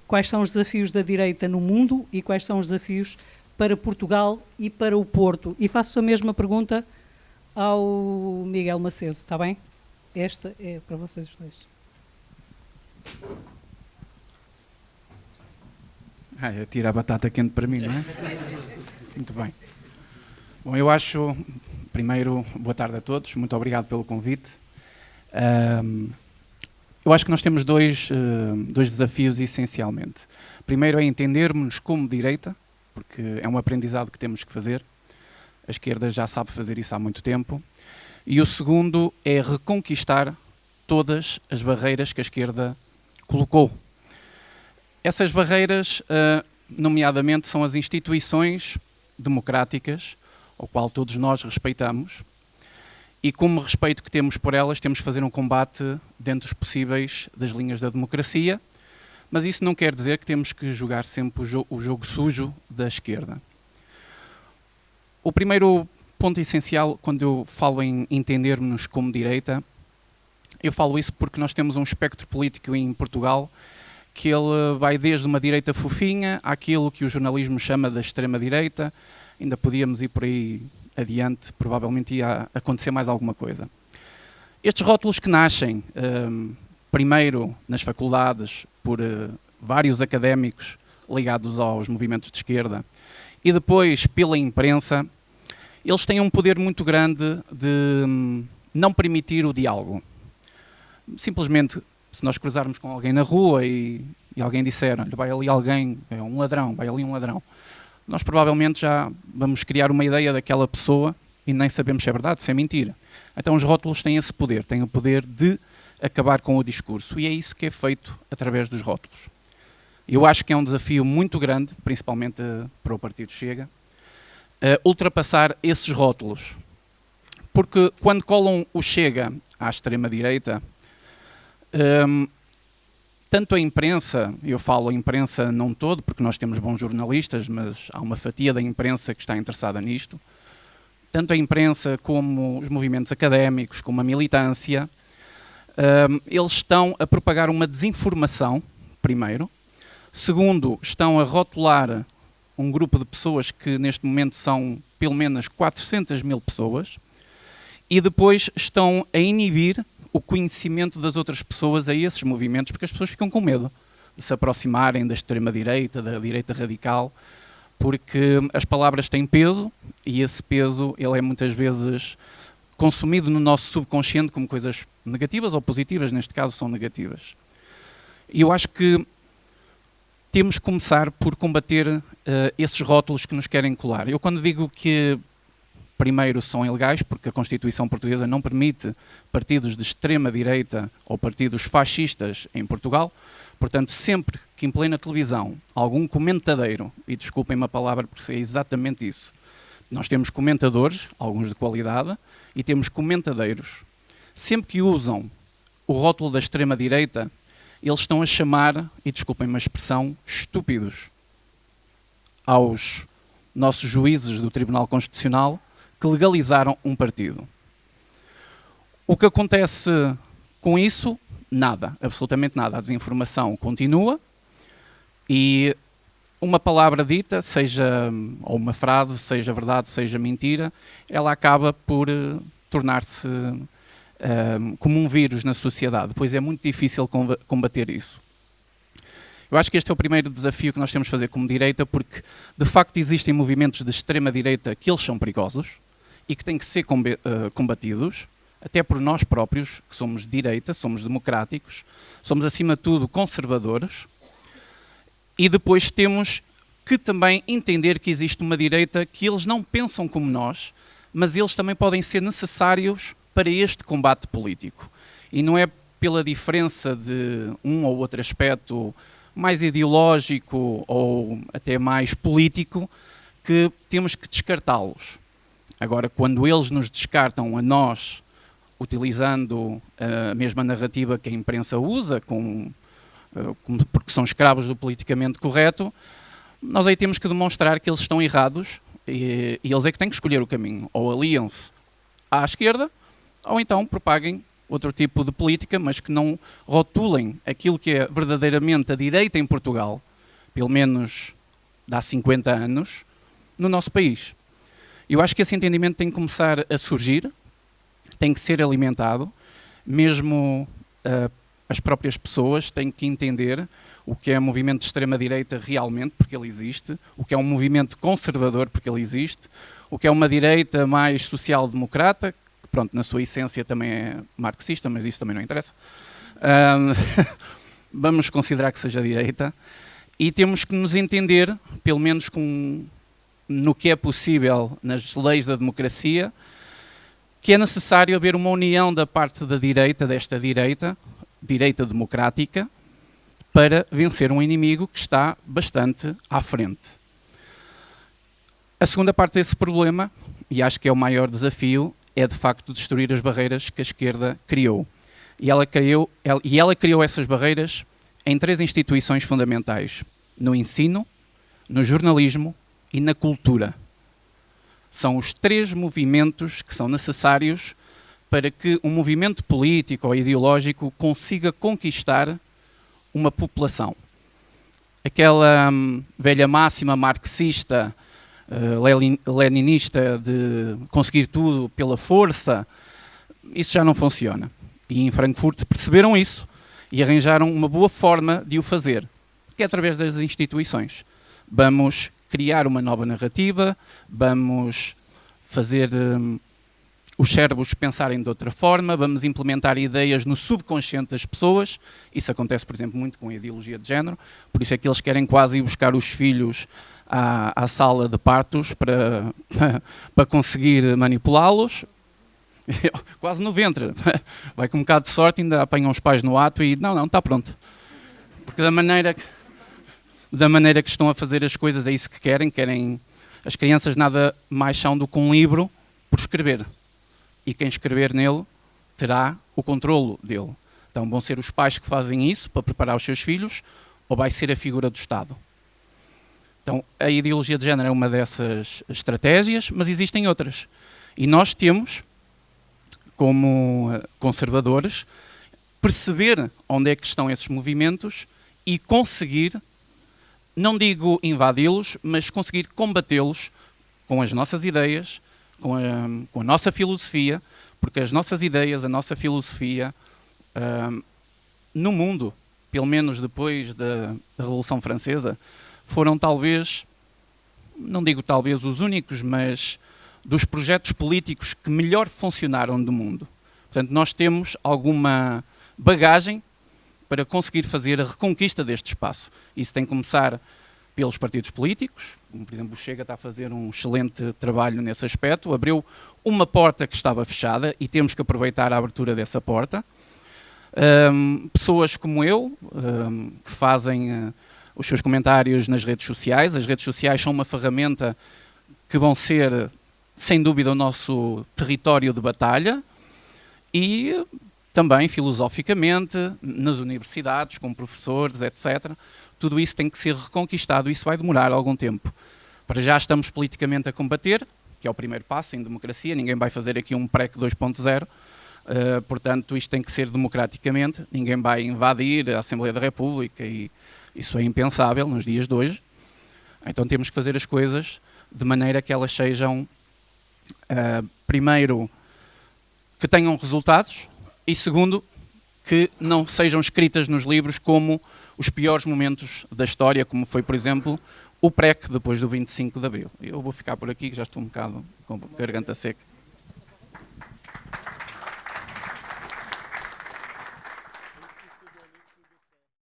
Quais são os desafios da direita no mundo e quais são os desafios para Portugal e para o Porto? E faço a mesma pergunta ao Miguel Macedo, está bem? Esta é para vocês os dois. Tira a batata quente para mim, não é? Muito bem. Bom, eu acho, primeiro, boa tarde a todos, muito obrigado pelo convite. Eu acho que nós temos dois desafios essencialmente. Primeiro é entendermos como direita, porque é um aprendizado que temos que fazer. A esquerda já sabe fazer isso há muito tempo. E o segundo é reconquistar todas as barreiras que a esquerda colocou. Essas barreiras, nomeadamente, são as instituições democráticas, ao qual todos nós respeitamos, e como respeito que temos por elas, temos que fazer um combate dentro dos possíveis das linhas da democracia, mas isso não quer dizer que temos que jogar sempre o jogo sujo da esquerda. O primeiro ponto essencial, quando eu falo em entendermos como direita, eu falo isso porque nós temos um espectro político em Portugal que ele vai desde uma direita fofinha àquilo que o jornalismo chama da extrema-direita. Ainda podíamos ir por aí adiante, provavelmente ia acontecer mais alguma coisa. Estes rótulos que nascem, primeiro nas faculdades, por vários académicos ligados aos movimentos de esquerda, e depois pela imprensa, eles têm um poder muito grande de não permitir o diálogo. Simplesmente, se nós cruzarmos com alguém na rua e alguém disser, vai ali alguém, é um ladrão, vai ali um ladrão, nós provavelmente já vamos criar uma ideia daquela pessoa e nem sabemos se é verdade, se é mentira. Então os rótulos têm esse poder, têm o poder de acabar com o discurso, e é isso que é feito através dos rótulos. Eu acho que é um desafio muito grande, principalmente para o Partido Chega, ultrapassar esses rótulos. Porque quando colam o Chega à extrema-direita, tanto a imprensa, eu falo a imprensa não todo, porque nós temos bons jornalistas, mas há uma fatia da imprensa que está interessada nisto, tanto a imprensa como os movimentos académicos, como a militância, eles estão a propagar uma desinformação, primeiro. Segundo, estão a rotular um grupo de pessoas que neste momento são pelo menos 400 mil pessoas, e depois estão a inibir o conhecimento das outras pessoas a esses movimentos, porque as pessoas ficam com medo de se aproximarem da extrema-direita, da direita radical, porque as palavras têm peso, e esse peso ele é muitas vezes consumido no nosso subconsciente como coisas negativas ou positivas, neste caso são negativas. E eu acho que temos que começar por combater esses rótulos que nos querem colar. Eu quando digo que primeiro são ilegais, porque a Constituição portuguesa não permite partidos de extrema-direita ou partidos fascistas em Portugal. Portanto, sempre que em plena televisão algum comentadeiro, e desculpem-me a palavra porque é exatamente isso, nós temos comentadores, alguns de qualidade, e temos comentadeiros, sempre que usam o rótulo da extrema-direita, eles estão a chamar, e desculpem-me a expressão, estúpidos aos nossos juízes do Tribunal Constitucional que legalizaram um partido. O que acontece com isso? Nada, absolutamente nada. A desinformação continua e uma palavra dita, seja, ou uma frase, seja verdade, seja mentira, ela acaba por tornar-se como um vírus na sociedade, pois é muito difícil combater isso. Eu acho que este é o primeiro desafio que nós temos de fazer como direita, porque de facto existem movimentos de extrema-direita que eles são perigosos e que têm que ser combatidos, até por nós próprios, que somos de direita, somos democráticos, somos acima de tudo conservadores, e depois temos que também entender que existe uma direita que eles não pensam como nós, mas eles também podem ser necessários para este combate político. E não é pela diferença de um ou outro aspecto mais ideológico ou até mais político que temos que descartá-los. Agora, quando eles nos descartam a nós, utilizando a mesma narrativa que a imprensa usa, porque são escravos do politicamente correto, nós aí temos que demonstrar que eles estão errados e eles é que têm que escolher o caminho. Ou aliam-se à esquerda, ou então propaguem outro tipo de política, mas que não rotulem aquilo que é verdadeiramente a direita em Portugal, pelo menos de há 50 anos, no nosso país. Eu acho que esse entendimento tem que começar a surgir, tem que ser alimentado, mesmo as próprias pessoas têm que entender o que é um movimento de extrema-direita realmente, porque ele existe, o que é um movimento conservador, porque ele existe, o que é uma direita mais social-democrata, que pronto, na sua essência também é marxista, mas isso também não interessa. Vamos considerar que seja direita, e temos que nos entender, pelo menos no que é possível nas leis da democracia, que é necessário haver uma união da parte da direita, desta direita democrática, para vencer um inimigo que está bastante à frente. A segunda parte desse problema, e acho que é o maior desafio, é de facto destruir as barreiras que a esquerda criou. E ela criou essas barreiras em 3 instituições fundamentais: no ensino, no jornalismo e na cultura. São os 3 movimentos que são necessários para que um movimento político ou ideológico consiga conquistar uma população. Aquela velha máxima marxista, leninista de conseguir tudo pela força, isso já não funciona. E em Frankfurt perceberam isso e arranjaram uma boa forma de o fazer, que é através das instituições. Vamos criar uma nova narrativa, vamos fazer os cérebros pensarem de outra forma, vamos implementar ideias no subconsciente das pessoas. Isso acontece, por exemplo, muito com a ideologia de género, por isso é que eles querem quase ir buscar os filhos à sala de partos para conseguir manipulá-los. Quase no ventre. Vai com um bocado de sorte, ainda apanham os pais no ato e não, está pronto. Porque da maneira que estão a fazer as coisas é isso que querem. As crianças nada mais são do que um livro por escrever. E quem escrever nele terá o controlo dele. Então vão ser os pais que fazem isso para preparar os seus filhos, ou vai ser a figura do Estado. Então a ideologia de género é uma dessas estratégias, mas existem outras. E nós temos, como conservadores, perceber onde é que estão esses movimentos e conseguir, não digo invadi-los, mas conseguir combatê-los com as nossas ideias, com a nossa filosofia, porque as nossas ideias, a nossa filosofia, no mundo, pelo menos depois da Revolução Francesa, foram talvez, não digo talvez os únicos, mas dos projetos políticos que melhor funcionaram do mundo. Portanto, nós temos alguma bagagem para conseguir fazer a reconquista deste espaço. Isso tem que começar pelos partidos políticos, como por exemplo o Chega está a fazer um excelente trabalho nesse aspecto, abriu uma porta que estava fechada e temos que aproveitar a abertura dessa porta. Pessoas como eu, que fazem os seus comentários nas redes sociais. As redes sociais são uma ferramenta que vão ser, sem dúvida, o nosso território de batalha, e também filosoficamente, nas universidades, com professores, etc. Tudo isso tem que ser reconquistado e isso vai demorar algum tempo. Para já estamos politicamente a combater, que é o primeiro passo em democracia, ninguém vai fazer aqui um PREC 2.0, portanto isto tem que ser democraticamente, ninguém vai invadir a Assembleia da República e isso é impensável nos dias de hoje. Então temos que fazer as coisas de maneira que elas sejam, primeiro, que tenham resultados, e segundo, que não sejam escritas nos livros como os piores momentos da história, como foi, por exemplo, o PREC depois do 25 de Abril. Eu vou ficar por aqui, que já estou um bocado com a garganta seca.